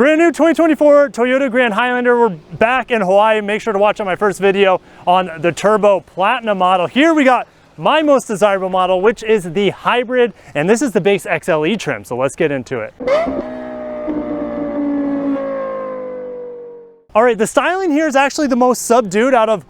Brand new 2024 Toyota Grand Highlander. We're back in Hawaii. Make sure to watch out my first video on the Turbo Platinum model. Here we got my most desirable model, which is the hybrid, and this is the base XLE trim, so let's get into it. All right, the styling here is actually the most subdued out of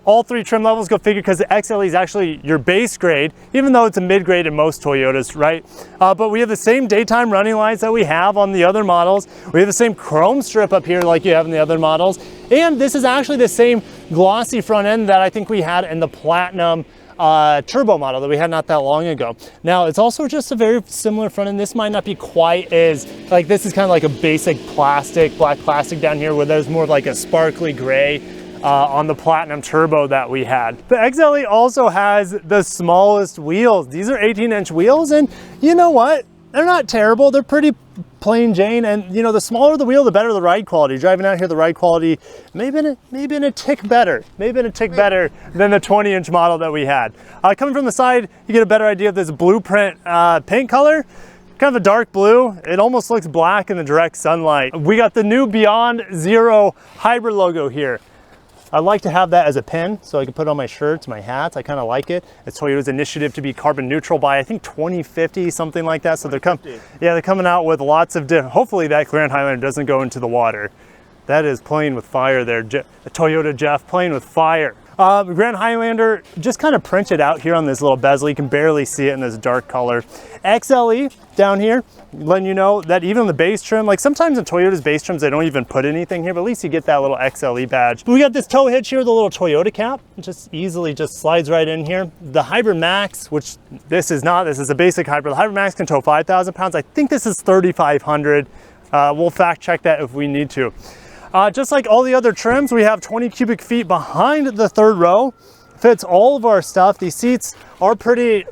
all three trim levels. Go figure, because the XLE is actually your base grade, even though it's a mid grade in most Toyotas, right? But we have the same daytime running lights that we have on the other models. We have the same chrome strip up here like you have in the other models. And this is actually the same glossy front end that I think we had in the Platinum turbo model that we had not that long ago. Now, it's also just a very similar front end. This might not be quite as, like, this is kind of like a basic plastic, black plastic down here, where there's more of like a sparkly gray on the Platinum Turbo that we had. The XLE also has the smallest wheels. These are 18-inch wheels, and you know what? They're not terrible. They're pretty plain Jane, and you know, the smaller the wheel, the better the ride quality. Driving out here, the ride quality maybe in a tick better than the 20-inch model that we had. Coming from the side, you get a better idea of this blueprint paint color. Kind of a dark blue. It almost looks black in the direct sunlight. We got the new Beyond Zero hybrid logo here. I like to have that as a pin so I can put it on my shirts, my hats. I kind of like it. It's Toyota's initiative to be carbon neutral by, I think, 2050, something like that. So they're coming out with lots of hopefully that Grand Highlander doesn't go into the water. That is playing with fire there. Toyota Jeff playing with fire. Grand Highlander just kind of printed out here on this little bezel. You can barely see it in this dark color. XLE down here, letting you know that even on the base trim, like sometimes in Toyota's base trims, they don't even put anything here, but at least you get that little XLE badge. We got this tow hitch here, the little Toyota cap. It just easily just slides right in here. The Hybrid Max, which this is not, this is a basic hybrid. The Hybrid Max can tow 5,000 pounds. I think this is 3,500. We'll fact check that if we need to. Just like all the other trims, we have 20 cubic feet behind the third row. Fits all of our stuff. These seats are pretty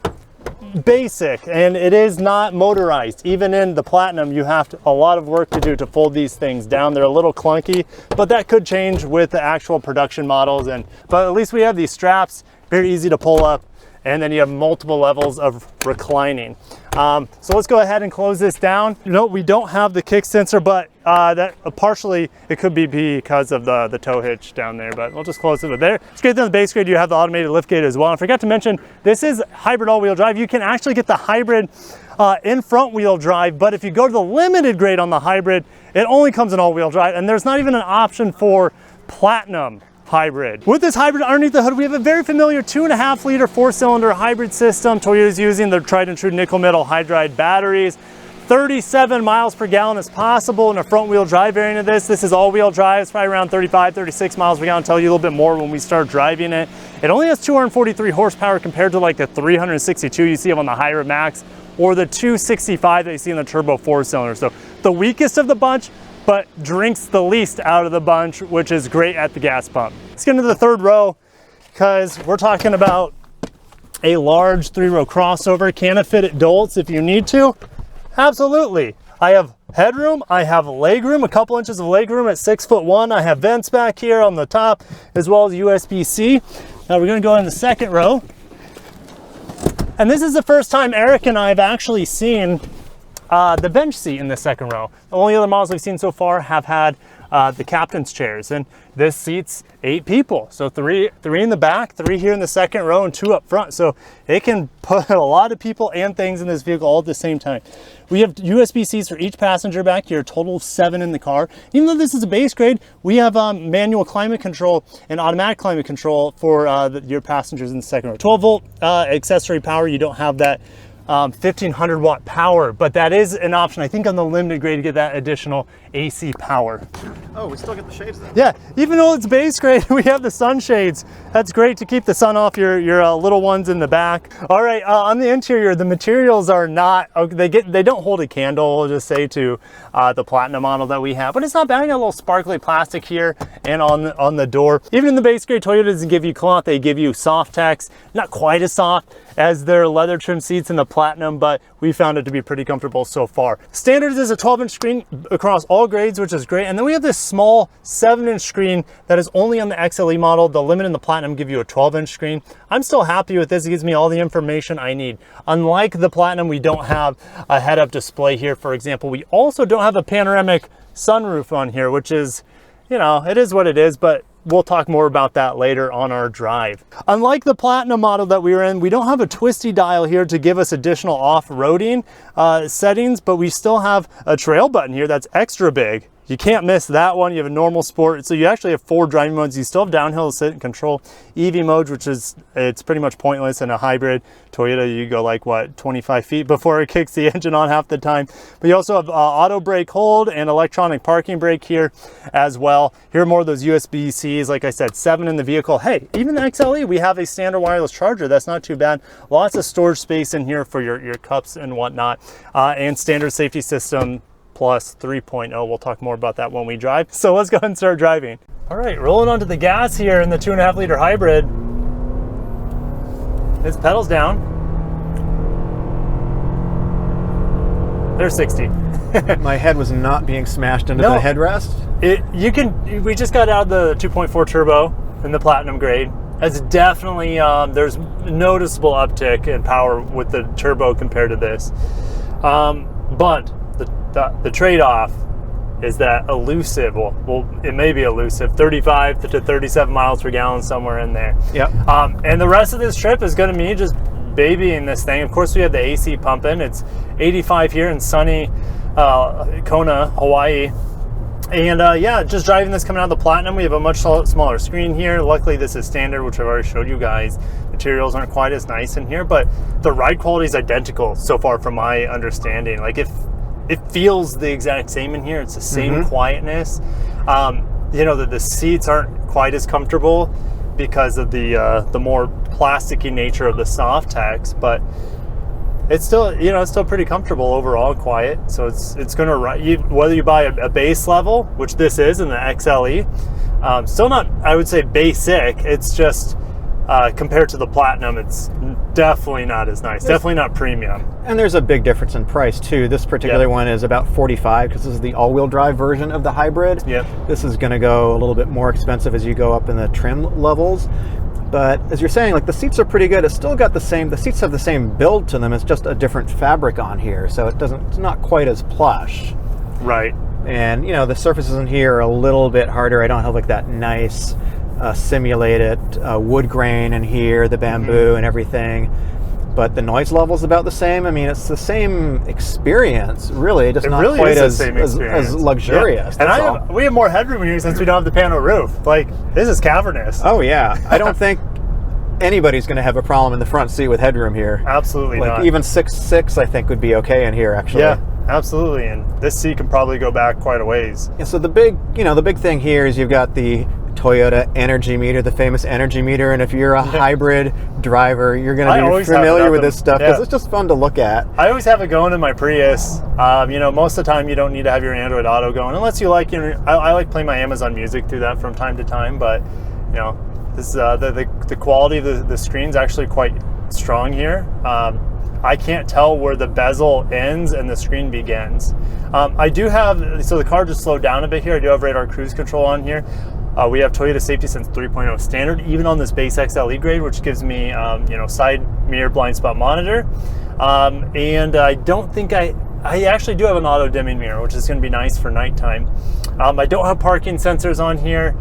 basic, and it is not motorized. Even in the Platinum, you have a lot of work to do to fold these things down. They're a little clunky, but that could change with the actual production models. But at least we have these straps, very easy to pull up, and then you have multiple levels of reclining. So let's go ahead and close this down. No, we don't have the kick sensor, but that partially it could be because of the tow hitch down there, but we'll just close it with there. Straight down the base grade, you have the automated lift gate as well. And I forgot to mention, this is hybrid all-wheel drive. You can actually get the hybrid in front wheel drive, but if you go to the limited grade on the hybrid, it only comes in all-wheel drive, and there's not even an option for Platinum hybrid. With this hybrid underneath the hood, we have a very familiar 2.5 liter 4-cylinder hybrid system. Toyota's using their tried and true nickel metal hydride batteries. 37 miles per gallon is possible in a front wheel drive variant of this. This is all wheel drive. It's probably around 35, 36 miles per gallon. I'll tell you a little bit more when we start driving it. It only has 243 horsepower compared to like the 362 you see on the Hybrid Max or the 265 that you see in the turbo 4-cylinder. So the weakest of the bunch, but drinks the least out of the bunch, which is great at the gas pump. Let's get into the third row, because we're talking about a large 3-row crossover. Can it fit at Dolts if you need to? Absolutely. I have headroom, I have leg room, a couple inches of leg room at 6'1". I have vents back here on the top, as well as USB-C. Now we're gonna go in the second row. And this is the first time Eric and I have actually seen the bench seat in the second row. The only other models we've seen so far have had the captain's chairs, and this seats 8 people. So three in the back, 3 here in the second row, and 2 up front. So it can put a lot of people and things in this vehicle all at the same time. We have USB seats for each passenger back here, a total of 7 in the car. Even though this is a base grade, we have manual climate control and automatic climate control for your passengers in the second row. 12 volt accessory power. You don't have that 1500 watt power, but that is an option, I think, on the limited grade to get that additional AC power. Oh, we still get the shades then. Yeah, even though it's base grade, we have the sunshades. That's great to keep the sun off your little ones in the back. All right, on the interior, the materials are not, they don't hold a candle, we'll just say, to the Platinum model that we have, but it's not bad. I got a little sparkly plastic here and on the door. Even in the base grade, Toyota doesn't give you cloth, they give you soft tex, not quite as soft as their leather trim seats in the Platinum, but we found it to be pretty comfortable so far. Standard is a 12-inch screen across all grades, which is great. And then we have this small 7-inch screen that is only on the XLE model. The Limit and the Platinum give you a 12-inch screen. I'm still happy with this. It gives me all the information I need. Unlike the Platinum, we don't have a head-up display here, for example. We also don't have a panoramic sunroof on here, which is, you know, it is what it is, but we'll talk more about that later on our drive. Unlike the Platinum model that we were in, we don't have a twisty dial here to give us additional off-roading settings, but we still have a trail button here that's extra big. You can't miss that one. You have a normal sport. So you actually have 4 driving modes. You still have downhill assist and control, EV mode, which is, it's pretty much pointless in a hybrid Toyota. You go like what, 25 feet before it kicks the engine on half the time. But you also have auto brake hold and electronic parking brake here as well. Here are more of those USB-Cs. Like I said, 7 in the vehicle. Hey, even the XLE, we have a standard wireless charger. That's not too bad. Lots of storage space in here for your cups and whatnot. And standard safety system plus 3.0. We'll talk more about that when we drive. So let's go ahead and start driving. All right, rolling onto the gas here in the 2.5 liter hybrid. This pedal's down. There's 60. My head was not being smashed into the headrest. We just got out of the 2.4 turbo in the Platinum grade. It's definitely, there's noticeable uptick in power with the turbo compared to this. But the trade-off is that elusive, well, it may be elusive, 35 to 37 miles per gallon, somewhere in there. Yep. And the rest of this trip is going to be just babying this thing. Of course, we have the AC pumping. It's 85 here in sunny Kona, Hawaii. And yeah, just driving this coming out of the Platinum, we have a much smaller screen here. Luckily, this is standard, which I've already showed you guys. Materials aren't quite as nice in here, but the ride quality is identical so far from my understanding. Like, if it feels the exact same in here. It's the same quietness. You know, the seats aren't quite as comfortable because of the more plasticky nature of the Softex, but it's still, you know, it's still pretty comfortable overall, quiet. So it's going to ride, whether you buy a base level, which this is in the XLE, still not, I would say, basic. It's just compared to the Platinum, it's definitely not as nice. Definitely not premium. And there's a big difference in price too. This particular one is about $45 because this is the all-wheel drive version of the hybrid. Yep. This is going to go a little bit more expensive as you go up in the trim levels. But as you're saying, like, the seats are pretty good. It's still got the seats have the same build to them. It's just a different fabric on here, so it's not quite as plush. Right. And, you know, the surfaces in here are a little bit harder. I don't have like that nice simulated wood grain in here, the bamboo and everything. But the noise level is about the same. I mean, it's the same experience, really, just not really quite as luxurious. Yeah. And we have more headroom here since we don't have the panel roof. Like, this is cavernous. Oh yeah, I don't think anybody's going to have a problem in the front seat with headroom here. Absolutely like, not. Even 6'6", I think, would be okay in here, actually. Yeah, absolutely. And this seat can probably go back quite a ways. And so the big thing here is you've got the Toyota energy meter, the famous energy meter, and if you're a hybrid driver, you're going to be familiar with this stuff because it's just fun to look at. I always have it going in my Prius. You know, most of the time you don't need to have your Android Auto going unless you like. I like playing my Amazon Music through that from time to time, but you know, this the quality of the screen's actually quite strong here. I can't tell where the bezel ends and the screen begins. I do have, so the car just slowed down a bit here. I do have radar cruise control on here. We have Toyota Safety Sense 3.0 standard, even on this base XLE grade, which gives me, you know, side mirror blind spot monitor. And I don't think I actually do have an auto dimming mirror, which is going to be nice for nighttime. I don't have parking sensors on here,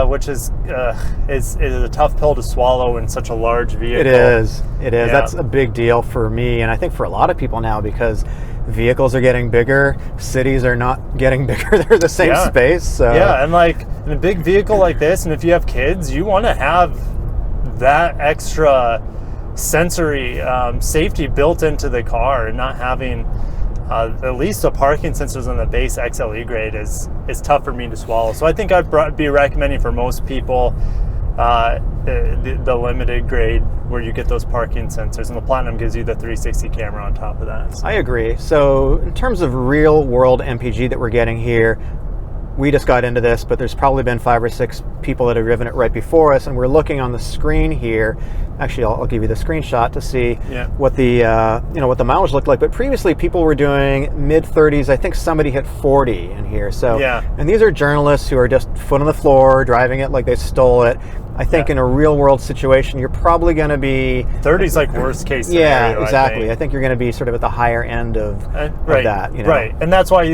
which is a tough pill to swallow in such a large vehicle. It is. Yeah. That's a big deal for me, and I think for a lot of people now, because vehicles are getting bigger, cities are not getting bigger, they're the same space. So yeah, and like in a big vehicle like this, and if you have kids, you want to have that extra sensory safety built into the car, and not having at least the parking sensors on the base XLE grade is tough for me to swallow. So I think I'd be recommending for most people the limited grade where you get those parking sensors, and the Platinum gives you the 360 camera on top of that. So. I agree. So in terms of real world MPG that we're getting here, we just got into this, but there's probably been 5 or 6 people that have driven it right before us, and we're looking on the screen here. Actually, I'll give you the screenshot to see what the what the mileage looked like. But previously, people were doing mid-30s. I think somebody hit 40 in here. So and these are journalists who are just foot on the floor, driving it like they stole it. I think in a real world situation, you're probably going to be 30's like worst case scenario. Yeah, exactly. I think you're going to be sort of at the higher end of that. You know? Right, and that's why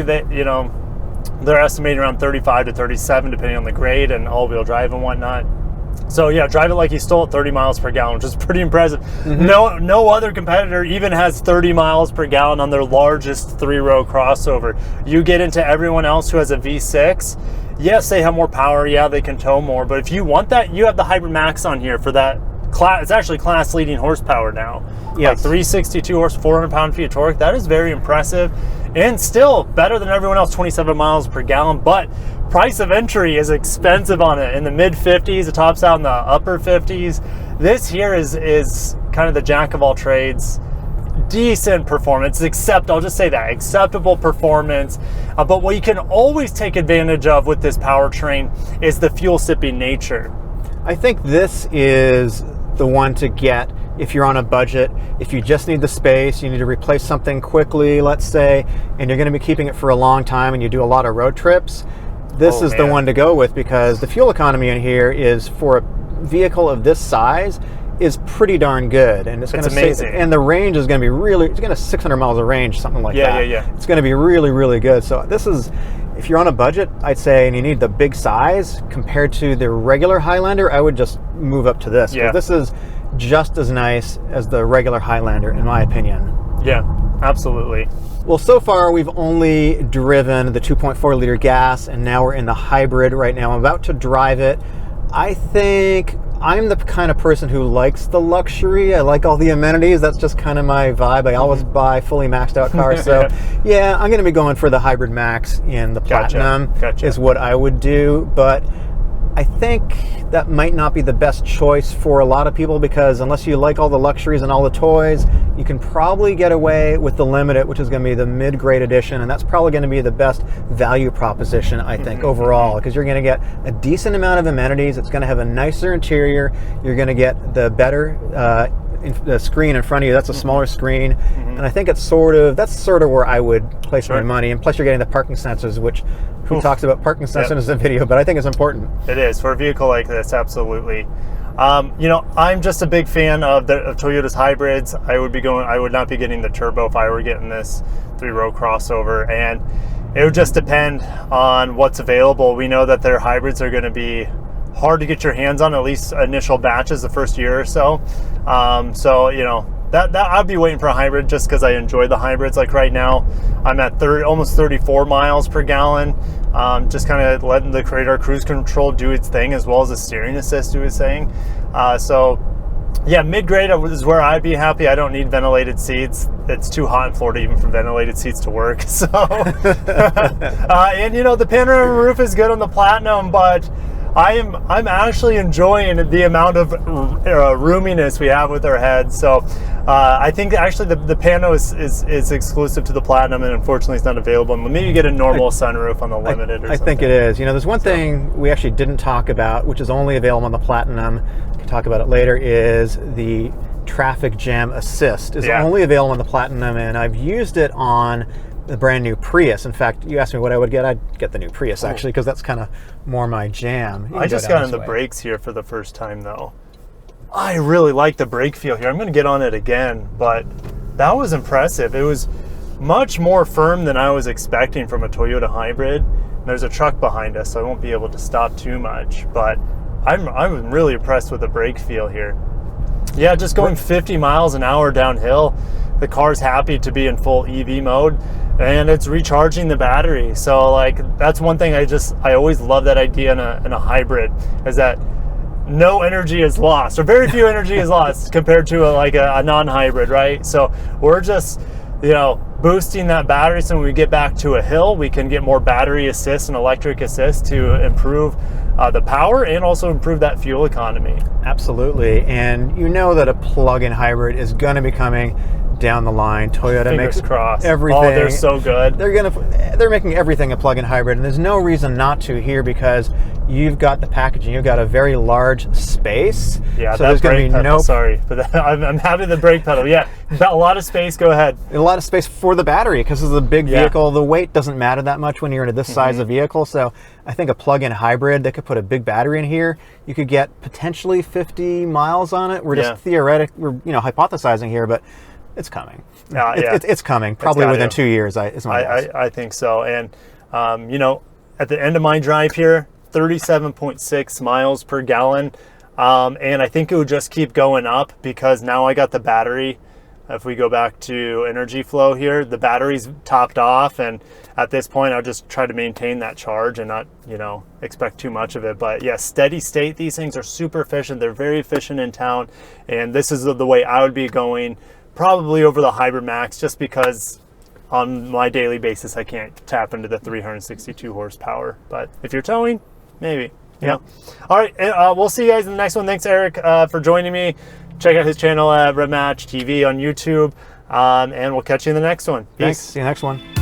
they're estimating around 35 to 37 depending on the grade and all-wheel drive and whatnot. So yeah, drive it like you stole at 30 miles per gallon, which is pretty impressive. No other competitor even has 30 miles per gallon on their largest 3-row crossover. You get into everyone else who has a V6. Yes, they have more power. Yeah, they can tow more. But if you want that, you have the Hybrid Max on here for that. It's actually class leading horsepower now. Yes. Like 362 horse, 400 pound-feet of torque. That is very impressive and still better than everyone else, 27 miles per gallon. But price of entry is expensive on it, in the mid 50s. It tops out in the upper 50s. This here is kind of the jack of all trades. Decent performance, I'll just say that, acceptable performance. But what you can always take advantage of with this powertrain is the fuel sipping nature. I think this is the one to get if you're on a budget, if you just need the space, you need to replace something quickly, let's say, and you're going to be keeping it for a long time and you do a lot of road trips. This is the one to go with, because the fuel economy in here is, for a vehicle of this size, is pretty darn good, and it's going to amazing. And the range is going to be really, it's going to 600 miles of range, something like that. Yeah. It's going to be really, really good. So this is, if you're on a budget, I'd say, and you need the big size compared to the regular Highlander, I would just move up to this. Yeah. This is just as nice as the regular Highlander, in my opinion. Yeah, absolutely. Well, so far we've only driven the 2.4 liter gas, and now we're in the hybrid right now. I'm about to drive it. I think I'm the kind of person who likes the luxury. I like all the amenities. That's just kind of my vibe. I always buy fully maxed out cars. So yeah, I'm going to be going for the Hybrid Max in the Platinum. Gotcha. Is what I would do. But I think that might not be the best choice for a lot of people, because unless you like all the luxuries and all the toys, you can probably get away with the Limited, which is going to be the mid-grade edition, and that's probably going to be the best value proposition, I think, overall, because you're going to get a decent amount of amenities. It's going to have a nicer interior. You're going to get the better the screen in front of you. That's a smaller screen, and I think that's sort of where I would place my money. And plus, you're getting the parking sensors, which who talks about parking sensors in the video, but I think it's important. It is for a vehicle like this, absolutely. You know, I'm just a big fan of Toyota's hybrids. I would not be getting the turbo if I were getting this 3-row crossover, and it would just depend on what's available. We know that their hybrids are going to be hard to get your hands on, at least initial batches the first year or so. So you know, that I'd be waiting for a hybrid just because I enjoy the hybrids. Like right now, I'm at almost 34 miles per gallon. Just kind of letting the radar cruise control do its thing, as well as the steering assist do its thing. So yeah, mid-grade is where I'd be happy. I don't need ventilated seats. It's too hot in Florida even for ventilated seats to work. So and you know, the panorama roof is good on the Platinum, but I'm actually enjoying the amount of roominess we have with our heads. So I think actually the Pano is exclusive to the Platinum, and unfortunately it's not available. Maybe you get a normal sunroof on the Limited or something. I think it is. You know, there's one thing we actually didn't talk about, which is only available on the Platinum. We can talk about it later, is the traffic jam assist. Is only available on the Platinum, and I've used it on the brand new Prius. In fact, you asked me what I would get. I'd get the new Prius, actually, because that's kind of more my jam. I just got on the brakes here for the first time, though. I really like the brake feel here. I'm going to get on it again, but that was impressive. It was much more firm than I was expecting from a Toyota hybrid. There's a truck behind us, so I won't be able to stop too much, but I'm really impressed with the brake feel here. Yeah, just going 50 miles an hour downhill, the car's happy to be in full EV mode, and it's recharging the battery. So like, that's one thing I always love that idea in a hybrid, is that no energy is lost, or very few energy is lost compared to a non-hybrid, right? So we're just, you know, boosting that battery, so when we get back to a hill, we can get more battery assist and electric assist to improve the power and also improve that fuel economy. Absolutely, and you know that a plug-in hybrid is going to be coming down the line. Toyota makes crossed. Everything. Oh, they're so good. They're making everything a plug-in hybrid, and there's no reason not to here, because you've got the packaging. You've got a very large space. Yeah, so there's going to be no. Sorry, but I'm happy the brake pedal. Yeah, a lot of space. Go ahead. A lot of space for the battery, because it's a big vehicle. The weight doesn't matter that much when you're into this size of vehicle. So I think a plug-in hybrid, they could put a big battery in here. You could get potentially 50 miles on it. We're just we're hypothesizing here, but it's coming. It's coming. Probably within 2 years, is my guess. I think so. And you know, at the end of my drive here, 37.6 miles per gallon. And I think it would just keep going up because now I got the battery. If we go back to energy flow here, the battery's topped off, and at this point I'll just try to maintain that charge and not, you know, expect too much of it. But yeah, steady state, these things are super efficient. They're very efficient in town, and this is the way I would be going, probably over the Hybrid Max, just because on my daily basis I can't tap into the 362 horsepower. But if you're towing, maybe. Yeah. All right, we'll see you guys in the next one. Thanks, Eric, for joining me. Check out his channel at Red Match TV on YouTube, and we'll catch you in the next one. Peace. Thanks. See you in the next one.